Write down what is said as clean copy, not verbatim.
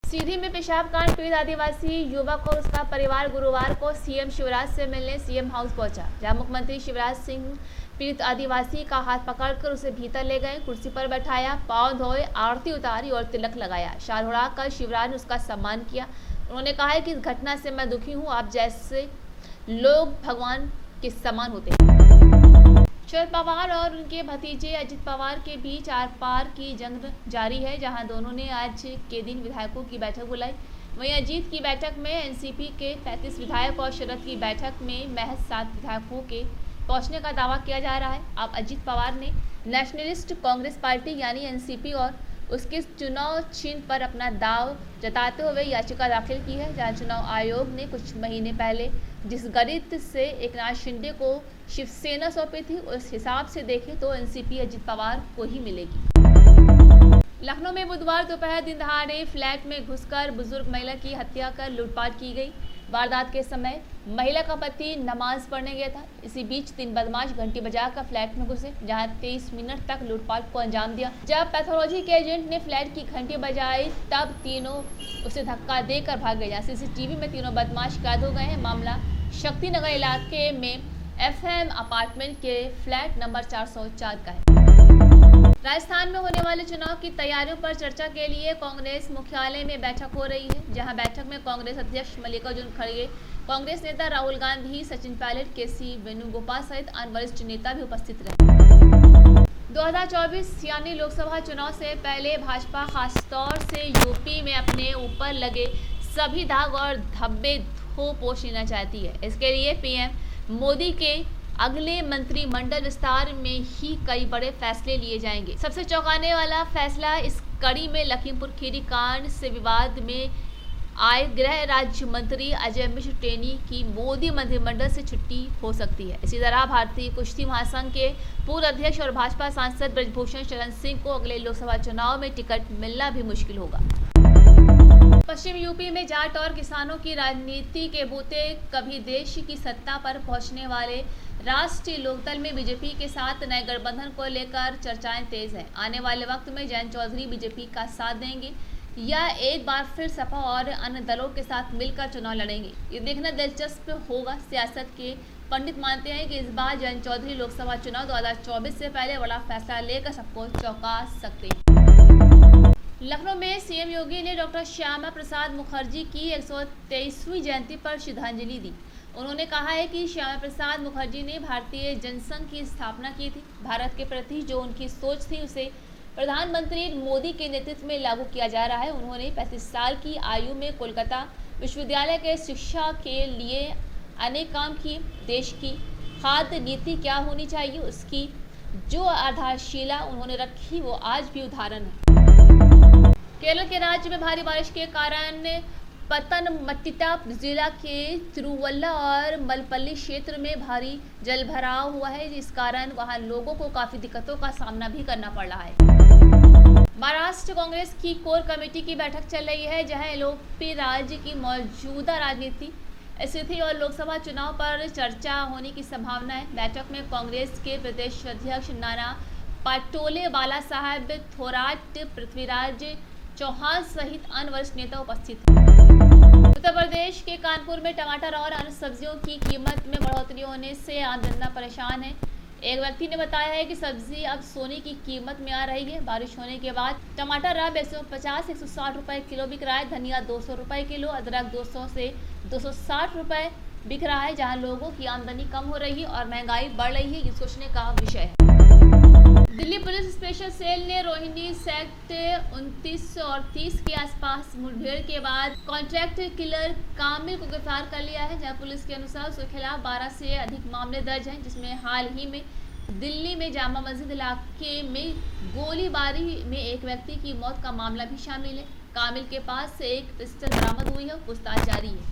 सीधी में पेशाब कांड पीड़ित आदिवासी युवक और उसका परिवार गुरुवार को सीएम शिवराज से मिलने सीएम हाउस पहुंचा, जहां मुख्यमंत्री शिवराज सिंह पीड़ित आदिवासी का हाथ पकड़कर उसे भीतर ले गए, कुर्सी पर बैठाया, पांव धोए, आरती उतारी और तिलक लगाया। शाल उड़ाकर शिवराज ने उसका सम्मान किया। उन्होंने कहा है कि इस घटना से मैं दुखी हूँ। आप जैसे लोग भगवान के समान होते हैं। शरद पवार और उनके भतीजे अजित पवार के बीच आर पार की जंग जारी है, जहां दोनों ने आज के दिन विधायकों की बैठक बुलाई। वहीं अजीत की बैठक में एनसीपी के 35 विधायक और शरद की बैठक में महज 7 विधायकों के पहुंचने का दावा किया जा रहा है। अब अजित पवार ने नेशनलिस्ट कांग्रेस पार्टी यानी एनसीपी और उसके चुनाव चिन्ह पर अपना दाव जताते हुए याचिका दाखिल की है, जहां चुनाव आयोग ने कुछ महीने पहले जिस गणित से एकनाथ शिंदे को शिवसेना सौंपी थी, उस हिसाब से देखें तो एनसीपी अजित पवार को ही मिलेगी। लखनऊ में बुधवार दोपहर दिन दहाड़े फ्लैट में घुसकर बुजुर्ग महिला की हत्या कर लूटपाट की गई। वारदात के समय महिला का पति नमाज पढ़ने गया था। इसी बीच 3 बदमाश घंटी बजाकर फ्लैट में घुसे, जहां 23 मिनट तक लूटपाट को अंजाम दिया। जब पैथोलॉजी के एजेंट ने फ्लैट की घंटी बजाई, तब तीनों उसे धक्का देकर भाग गए। जहां सीसीटीवी में तीनों बदमाश कैद हो गए हैं। मामला शक्ति नगर इलाके में FM अपार्टमेंट के फ्लैट नंबर 404 का है। राजस्थान में होने वाले चुनाव की तैयारियों पर चर्चा के लिए कांग्रेस मुख्यालय में बैठक हो रही है, जहां बैठक में कांग्रेस अध्यक्ष मल्लिकार्जुन खड़गे, कांग्रेस नेता राहुल गांधी, सचिन पायलट, KC वेणुगोपाल सहित अन्य वरिष्ठ नेता भी उपस्थित रहे। 2024 यानी लोकसभा चुनाव से पहले भाजपा खासतौर से यूपी में अपने ऊपर लगे सभी दाग और धब्बे धो पोंछ लेना चाहती है। इसके लिए PM मोदी के अगले मंत्रिमंडल विस्तार में ही कई बड़े फैसले लिए जाएंगे। सबसे चौंकाने वाला फैसला इस कड़ी में लखीमपुर खीरी कांड से विवाद में आए गृह राज्य मंत्री अजय मिश्र टेनी की मोदी मंत्रिमंडल से छुट्टी हो सकती है। इसी तरह भारतीय कुश्ती महासंघ के पूर्व अध्यक्ष और भाजपा सांसद ब्रजभूषण शरण सिंह को अगले लोकसभा चुनाव में टिकट मिलना भी मुश्किल होगा। पश्चिम यूपी में जाट और किसानों की राजनीति के बूते कभी देश की सत्ता पर पहुंचने वाले राष्ट्रीय लोकदल में बीजेपी के साथ नए गठबंधन को लेकर चर्चाएं तेज हैं। आने वाले वक्त में जयंत चौधरी बीजेपी का साथ देंगे या एक बार फिर सपा और अन्य दलों के साथ मिलकर चुनाव लड़ेंगे, ये देखना दिलचस्प होगा। सियासत के पंडित मानते हैं कि इस बार जयंत चौधरी लोकसभा चुनाव 2024 से पहले बड़ा फैसला लेकर सबको चौंका सकते हैं। लखनऊ में सीएम योगी ने डॉक्टर श्यामा प्रसाद मुखर्जी की 123वीं जयंती पर श्रद्धांजलि दी। उन्होंने कहा है कि श्यामा प्रसाद मुखर्जी ने भारतीय जनसंघ की स्थापना की थी। भारत के प्रति जो उनकी सोच थी, उसे प्रधानमंत्री मोदी के नेतृत्व में लागू किया जा रहा है। उन्होंने 35 साल की आयु में कोलकाता विश्वविद्यालय के शिक्षा के लिए अनेक काम किए। देश की खाद्य नीति क्या होनी चाहिए, उसकी जो आधारशिला उन्होंने रखी, वो आज भी उदाहरण है। केरल के राज्य में भारी बारिश के कारण पतनमतिट्टा जिला के तिरुवल्ला और मलपल्ली क्षेत्र में भारी जलभराव हुआ है, जिस कारण वहां लोगों को काफी दिक्कतों का सामना भी करना पड़ रहा है। महाराष्ट्र कांग्रेस की कोर कमेटी की बैठक चल रही है, जहां LOP राज्य की मौजूदा राजनीति स्थिति और लोकसभा चुनाव पर चर्चा होने की संभावना है। बैठक में कांग्रेस के प्रदेश अध्यक्ष नाना पटोले, बाला साहब थोराट, पृथ्वीराज चौहान सहित अन्य वरिष्ठ नेता उपस्थित हैं। उत्तर प्रदेश के कानपुर में टमाटर और अन्य सब्जियों की कीमत में बढ़ोतरी होने से आम जनता परेशान है। एक व्यक्ति ने बताया है कि सब्जी अब सोने की कीमत में आ रही है। बारिश होने के बाद टमाटर अब 150-160 रुपए किलो बिक रहा है। धनिया 200 रुपए किलो, अदरक 200 से 260 रुपए बिक रहा है। जहां लोगों की आमदनी कम हो रही है और महंगाई बढ़ रही है, ये सोचने का विषय है। दिल्ली पुलिस स्पेशल सेल ने रोहिणी सेक्ट 29 और 30 के आसपास मुठभेड़ के बाद कॉन्ट्रैक्ट किलर कामिल को गिरफ्तार कर लिया है, जहां पुलिस के अनुसार उसके खिलाफ 12 से अधिक मामले दर्ज हैं, जिसमें हाल ही में दिल्ली में जामा मस्जिद इलाके में गोलीबारी में एक व्यक्ति की मौत का मामला भी शामिल है। कामिल के पास से एक पिस्टल बरामद हुई है, पूछताछ जारी है।